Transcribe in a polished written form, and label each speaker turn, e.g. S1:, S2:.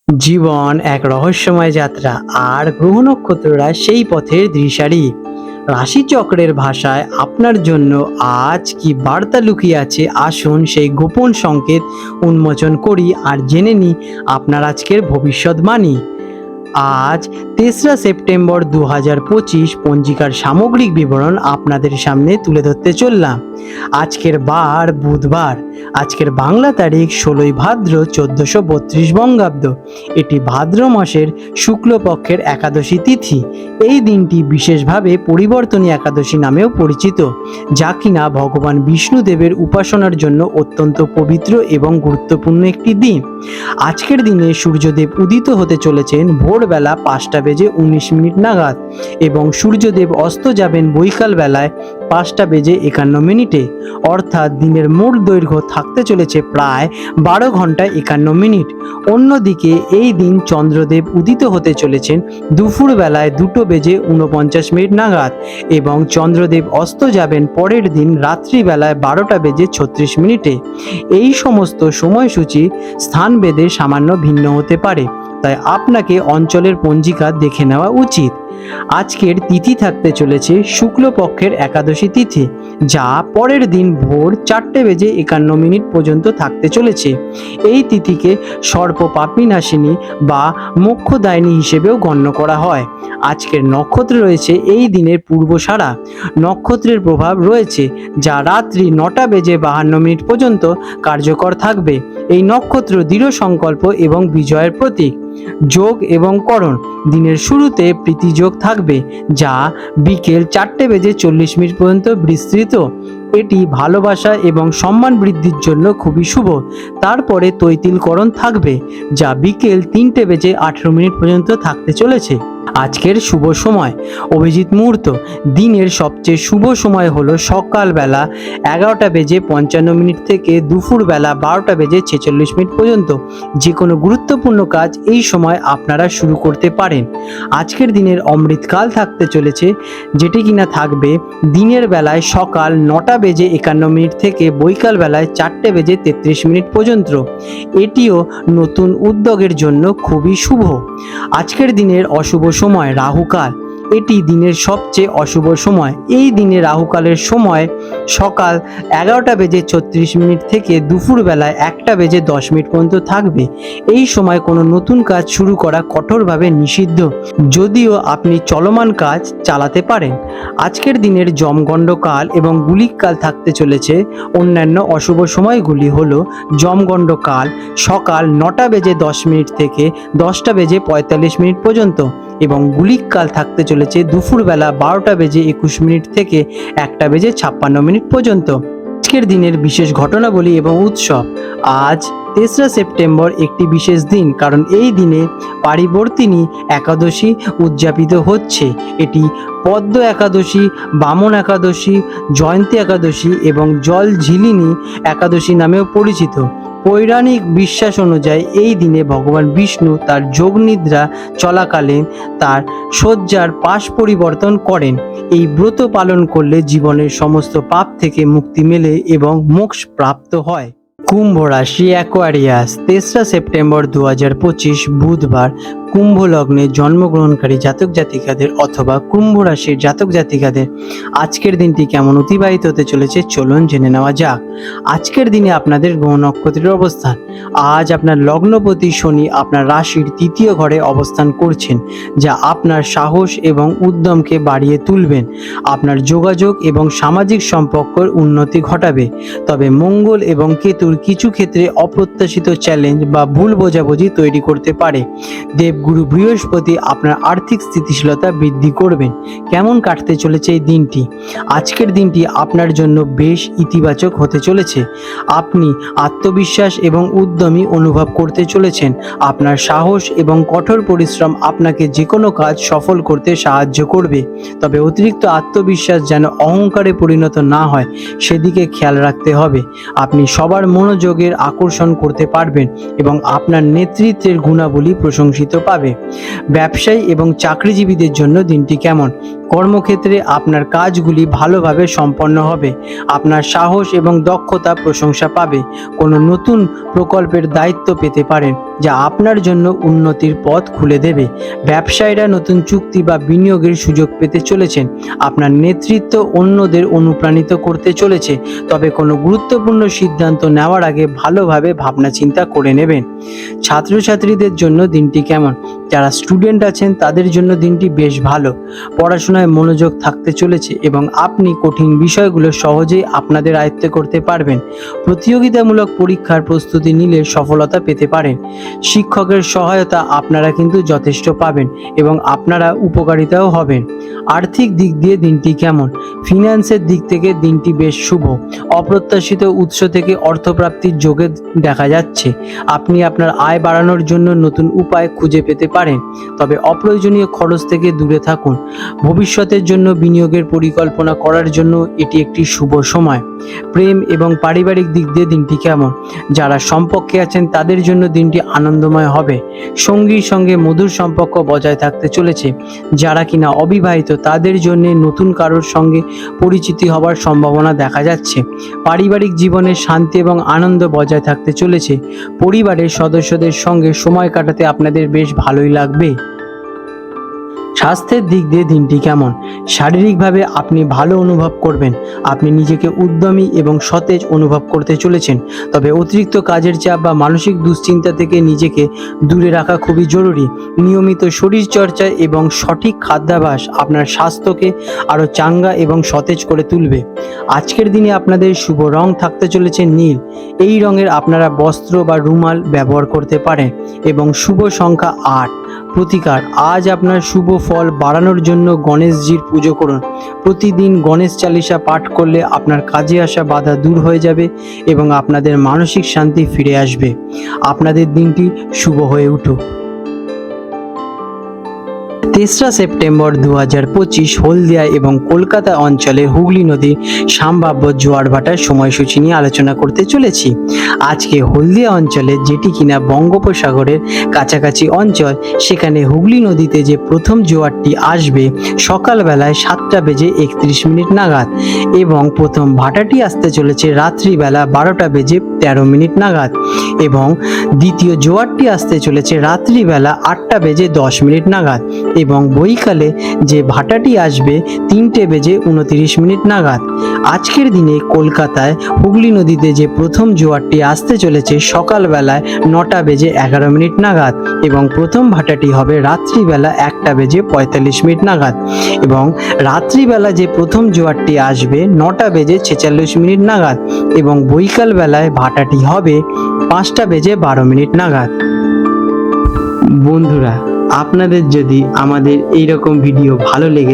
S1: জীবন এক রহস্যময় যাত্রা, আর গ্রহ নক্ষত্ররা সেই পথের দিশারি। রাশিচক্রের ভাষায় আপনার জন্য আজ কি বার্তা লুকিয়ে আছে, আসুন সেই গোপন সংকেত উন্মোচন করি আর জেনে নিই আপনার আজকের ভবিষ্যৎবাণী। আজ 3রা সেপ্টেম্বর 2025 পঞ্জিকার সামগ্রিক বিবরণ আপনাদের সামনে তুলে ধরতে চললাম। আজকের বার বুধবার, আজকের বাংলা তারিখ 16ই ভাদ্র 1432 বঙ্গাব্দ। এটি ভাদ্র মাসের শুক্লপক্ষের একাদশী তিথি। এই দিনটি বিশেষভাবে পরিবর্তনী একাদশী নামেও পরিচিত, যা কিনা ভগবান বিষ্ণুদেবের উপাসনার জন্য অত্যন্ত পবিত্র এবং গুরুত্বপূর্ণ একটি দিন। আজকের দিনে সূর্যদেব উদিত হতে চলেছেন ভোরবেলা 5টা বেজে 19 মিনিট নাগাদ এবং সূর্যদেব অস্ত যাবেন বৈকাল বেলায় 5টা বেজে 51 মিনিটে। অর্থাৎ দিনের মোট দৈর্ঘ্য থাকতে চলেছে প্রায় 12 ঘন্টা 51 মিনিট। অন্যদিকে এই দিন চন্দ্রদেব উদিত হতে চলেছেন দুপুর বেলায় 2টো বেজে 49 মিনিট নাগাদ এবং চন্দ্রদেব অস্ত যাবেন পরের দিন রাত্রিবেলায় 12টা বেজে 36 মিনিটে। এই সমস্ত সময়সূচি স্থানভেদে সামান্য ভিন্ন হতে পারে, তাই আপনাকে অঞ্চলের পঞ্জিকা দেখে নেওয়া উচিত। আজকের তিথি থাকতে চলেছে শুক্লপক্ষের একাদশী তিথি, যা পরের দিন ভোর 4টে বেজে 51 মিনিট পর্যন্ত থাকতে চলেছে। এই তিথিকে সর্পপাপবিনাশিনী বা মোক্ষদায়িনী হিসেবেও গণ্য করা হয়। আজকের নক্ষত্র রয়েছে এই দিনের পূর্বসারা নক্ষত্রের প্রভাব রয়েছে, যা রাত্রি 9টা বেজে 52 মিনিট পর্যন্ত কার্যকর থাকবে। এই নক্ষত্র দৃঢ় সংকল্প এবং বিজয়ের প্রতীক। যোগ এবং করণ, দিনের শুরুতে প্রীতিযোগ থাকবে, যা বিকেল 4টে বেজে 40 মিনিট পর্যন্ত বিস্তৃত। এটি ভালোবাসা এবং সম্মান বৃদ্ধির জন্য খুবই শুভ। তারপরে তৈতিলকরণ থাকবে, যা বিকেল 3টে বেজে 18 মিনিট পর্যন্ত থাকতে চলেছে। আজকের শুভ সময়, অভিজিৎ মুহূর্ত। দিনের সবচেয়ে শুভ সময় হলো সকালবেলা 11টা বেজে 55 মিনিট থেকে দুপুরবেলা 12টা বেজে 46 মিনিট পর্যন্ত। যে কোনো গুরুত্বপূর্ণ কাজ এই সময় আপনারা শুরু করতে পারেন। আজকের দিনের অমৃতকাল থাকতে চলেছে, যেটি কিনা থাকবে দিনের বেলায় সকাল 9টা বেজে 51 মিনিট থেকে বৈকাল বেলায় 4টে বেজে 33 মিনিট পর্যন্ত। এটিও নতুন উদ্যোগের জন্য খুবই শুভ। আজকের দিনের অশুভ সময় রাহুকাল। এটি দিনের সবচেয়ে অশুভ সময়। এই দিনে রাহুকালের সময় সকাল 11টা বেজে 36 মিনিট থেকে দুপুরবেলায় 1টা বেজে 10 মিনিট পর্যন্ত থাকবে। এই সময় কোনো নতুন কাজ শুরু করা কঠোরভাবে নিষিদ্ধ, যদিও আপনি চলমান কাজ চালাতে পারেন। আজকের দিনের যমগণ্ডকাল এবং গুলিককাল থাকতে চলেছে। অন্যান্য অশুভ সময়গুলি হলো যমগণ্ডকাল সকাল 9টা বেজে 10 মিনিট থেকে 10টা বেজে 45 মিনিট পর্যন্ত এবং গুলিককাল থাকতে চলেছে দুপুরবেলা 12টা বেজে 21 মিনিট থেকে 1টা বেজে 56 মিনিট পর্যন্ত। আজকের দিনের বিশেষ ঘটনাবলী এবং উৎসব। আজ 3রা সেপ্টেম্বর একটি বিশেষ দিন, কারণ এই দিনে পারিবর্তিনী একাদশী উদযাপিত হচ্ছে। এটি পদ্ম একাদশী, বামন একাদশী, জয়ন্তী একাদশী এবং জল ঝিলিনী একাদশী নামেও পরিচিত। পৌরাণিক বিশ্বাস অনুযায়ী এই দিনে ভগবান বিষ্ণু তার যোগনিদ্রা চলাকালীন তার শয্যার পাশ পরিবর্তন করেন। এই ব্রত পালন করলে জীবনের সমস্ত পাপ থেকে মুক্তি মেলে এবং মোক্ষ প্রাপ্ত হয়। কুম্ভ রাশি অ্যাকোয়ারিয়াস, 3রা সেপ্টেম্বর 2025 বুধবার। কুম্ভ লগ্নে জন্মগ্রহণকারী জাতক জাতিকাদের অথবা কুম্ভ রাশির জাতক জাতিকাদের আজকের দিনটি কেমন অতিবাহিত হতে চলেছে চলুন জেনে নেওয়া যাক। আজকের দিনে আপনাদের গ্রহ নক্ষত্রের অবস্থান। আজ আপনার লগ্নপতি শনি আপনার রাশির 3য় ঘরে অবস্থান করছেন, যা আপনার সাহস এবং উদ্যমকে বাড়িয়ে তুলবেন। আপনার যোগাযোগ এবং সামাজিক সম্পর্কের উন্নতি ঘটাবে। তবে মঙ্গল এবং কেতুর কিছু ক্ষেত্রে অপ্রত্যাশিত চ্যালেঞ্জ বা ভুল বোঝাবুঝি তৈরি করতে পারে। দেবগুরু বৃহস্পতি আপনার আর্থিক স্থিতিশীলতা বৃদ্ধি করবেন। কেমন কাটতে চলেছে এই দিনটি? আজকের দিনটি আপনার জন্য বেশ ইতিবাচক হতে চলেছে। আপনি আত্মবিশ্বাস এবং উদ্যমী অনুভব করতে চলেছেন। আপনার সাহস এবং কঠোর পরিশ্রম আপনাকে যে কোনো কাজ সফল করতে সাহায্য করবে। তবে অতিরিক্ত আত্মবিশ্বাস যেন অহংকারে পরিণত না হয়, সেদিকে খেয়াল রাখতে হবে। আপনি সবার মনোযোগের আকর্ষণ করতে পারবেন এবং আপনার নেতৃত্বের গুণাবলী প্রশংসিত পাবে। ব্যবসায়ী এবং চাকরিজীবীদের জন্য দিনটি কেমন? কর্মক্ষেত্রে আপনার কাজগুলি ভালোভাবে সম্পন্ন হবে। আপনার সাহস এবং দক্ষতা প্রশংসা পাবে। কোনো নতুন প্রকল্পের দায়িত্ব পেতে পারেন, যা আপনার জন্য উন্নতির পথ খুলে দেবে। ব্যবসায়ীরা নতুন চুক্তি বা বিনিয়োগের সুযোগ পেতে চলেছেন। আপনার নেতৃত্ব অন্যদের অনুপ্রাণিত করতে চলেছে, তবে কোনো গুরুত্বপূর্ণ সিদ্ধান্ত নেওয়ার আগে ভালোভাবে ভাবনা চিন্তা করে নেবেন। ছাত্রছাত্রীদের জন্য দিনটি কেমন? যারা স্টুডেন্ট আছেন তাদের জন্য দিনটি বেশ ভালো। পড়াশোনায় মনোযোগ থাকতে চলেছে এবং আপনি কঠিন বিষয়গুলো সহজেই আপনাদের আয়ত্তে করতে পারবেন। প্রতিযোগিতামূলক পরীক্ষার প্রস্তুতি নিলে সফলতা পেতে পারেন। শিক্ষকের সহায়তা আপনারা কিন্তু যথেষ্ট পাবেন এবং আপনারা উপকারিতাও হবেন। আর্থিক দিক দিয়ে দিনটি কেমন? ফিন্যান্সের দিক থেকে দিনটি বেশ শুভ। অপ্রত্যাশিত উৎস থেকে অর্থপ্রাপ্তির যোগে দেখা যাচ্ছে। আপনি আপনার আয় বাড়ানোর জন্য নতুন উপায় খুঁজে পেতে পারেন, তবে অপ্রয়োজনীয় খরচ থেকে দূরে থাকুন। ভবিষ্যতের জন্য বিনিয়োগের পরিকল্পনা করার জন্য এটি একটি শুভ সময়। প্রেম এবং পারিবারিক দিক দিয়ে দিনটি কেমন? যারা সম্পর্কে আছেন তাদের জন্য দিনটি আনন্দময় হবে। সঙ্গীর সঙ্গে মধুর সম্পর্ক বজায় থাকতে চলেছে। যারা কিনা অবিবাহিত তাদের জন্য নতুন কারোর সঙ্গে পরিচিতি হওয়ার সম্ভাবনা দেখা যাচ্ছে। পারিবারিক জীবনে শান্তি এবং আনন্দ বজায় থাকতে চলেছে। পরিবারের সদস্যদের সঙ্গে সময় কাটাতে আপনাদের বেশ ভালোই লাগবে। স্বাস্থ্যের দিক দিয়ে দিনটি কেমন? শারীরিকভাবে আপনি ভালো অনুভব করবেন। আপনি নিজেকে উদ্যমী এবং সতেজ অনুভব করতে চলেছেন, তবে অতিরিক্ত কাজের চাপ বা মানসিক দুশ্চিন্তা থেকে নিজেকে দূরে রাখা খুবই জরুরি। নিয়মিত শরীরচর্চা এবং সঠিক খাদ্যাভ্যাস আপনার স্বাস্থ্যকে আরও চাঙ্গা এবং সতেজ করে তুলবে। আজকের দিনে আপনাদের শুভ রং থাকতে চলেছে নীল। এই রঙের আপনারা বস্ত্র বা রুমাল ব্যবহার করতে পারেন এবং শুভ সংখ্যা 8। প্রতিকার: আজ আপনার শুভ ফল বাড়ানোর জন্য গণেশজির পুজো করুন। প্রতিদিন গণেশ চালিসা পাঠ করলে আপনার কাজে আসা বাধা দূর হয়ে যাবে এবং আপনাদের মানসিক শান্তি ফিরে আসবে। আপনাদের দিনটি শুভ হয়ে উঠুক। 3রা সেপ্টেম্বর 2025 হলদিয়া এবং কলকাতা অঞ্চলে হুগলি নদীর সম্ভাব্য জোয়ার ভাটার সময়সূচি নিয়ে আলোচনা করতে চলেছি। আজকে হলদিয়া অঞ্চলে, যেটি কিনা বঙ্গোপসাগরের কাছাকাছি অঞ্চল, সেখানে হুগলি নদীতে যে প্রথম জোয়ারটি আসবে সকালবেলায় 7:31 নাগাদ এবং প্রথম ভাটাটি আসতে চলেছে রাত্রিবেলা 12:13 নাগাদ এবং দ্বিতীয় জোয়ারটি আসতে চলেছে রাত্রিবেলা 8:10 নাগাদ এবং বৈকালে যে ভাটাটি আসবে 3:29 নাগাদ। আজকের দিনে কলকাতায় হুগলি নদীতে যে প্রথম জোয়ারটি আসতে চলেছে সকালবেলায় 9:11 নাগাদ এবং প্রথম ভাটাটি হবে রাত্রিবেলা 1:45 নাগাদ এবং রাত্রিবেলা যে প্রথম জোয়ারটি আসবে 9:46 নাগাদ এবং বৈকাল বেলায় ভাটাটি হবে 5:12 নাগাদ। বন্ধুরা, আপনাদের যদি আমাদের এইরকম ভিডিও ভালো লেগে